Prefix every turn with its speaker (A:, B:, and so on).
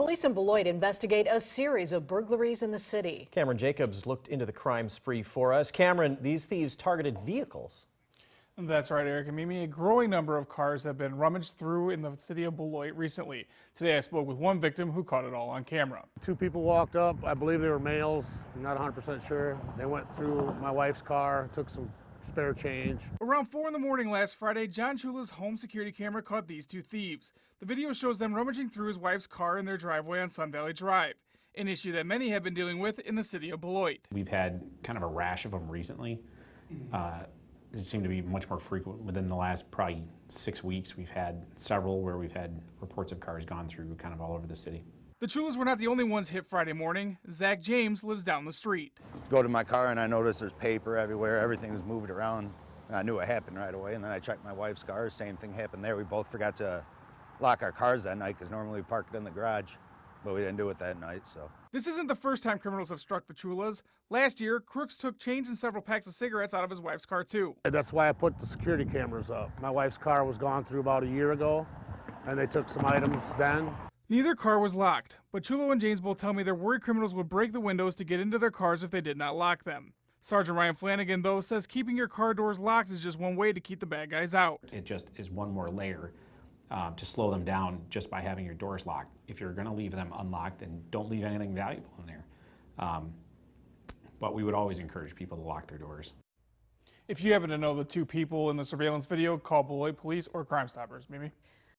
A: Police in Beloit investigate a series of burglaries in the city.
B: Cameron Jacobs looked into the crime spree for us. Cameron, these thieves targeted vehicles.
C: That's right, Eric and Mimi. A growing number of cars have been rummaged through in the city of Beloit recently. Today I spoke with one victim who caught it all on camera.
D: Two people walked up. I believe they were males. I'm not 100% sure. They went through my wife's car, took some spare change.
C: Around 4 in the morning last Friday, John Chula's home security camera caught these two thieves. The video shows them rummaging through his wife's car in their driveway on Sun Valley Drive, an issue that many have been dealing with in the city of Beloit.
E: We've had kind of a rash of them recently. They seem to be much more frequent. Within the last probably 6 weeks, we've had several where we've had reports of cars gone through kind of all over the city.
C: The Chulas were not the only ones hit Friday morning. Zach James lives down the street.
F: Go to my car and I noticed there's paper everywhere. Everything was moved around. And I knew it happened right away. And then I checked my wife's car. Same thing happened there. We both forgot to lock our cars that night because normally we park it in the garage, but we didn't do it that night. So
C: this isn't the first time criminals have struck the Chulas. Last year, crooks took change and several packs of cigarettes out of his wife's car too.
D: That's why I put the security cameras up. My wife's car was gone through about a year ago, and they took some items then.
C: Neither car was locked, but Chulo and James both tell me they're worried criminals would break the windows to get into their cars if they did not lock them. Sergeant Ryan Flanagan, though, says keeping your car doors locked is just one way to keep the bad guys out.
E: It just is one more layer to slow them down just by having your doors locked. If you're going to leave them unlocked, then don't leave anything valuable in there. But we would always encourage people to lock their doors.
C: If you happen to know the two people in the surveillance video, call Beloit Police or Crime Stoppers. Mimi?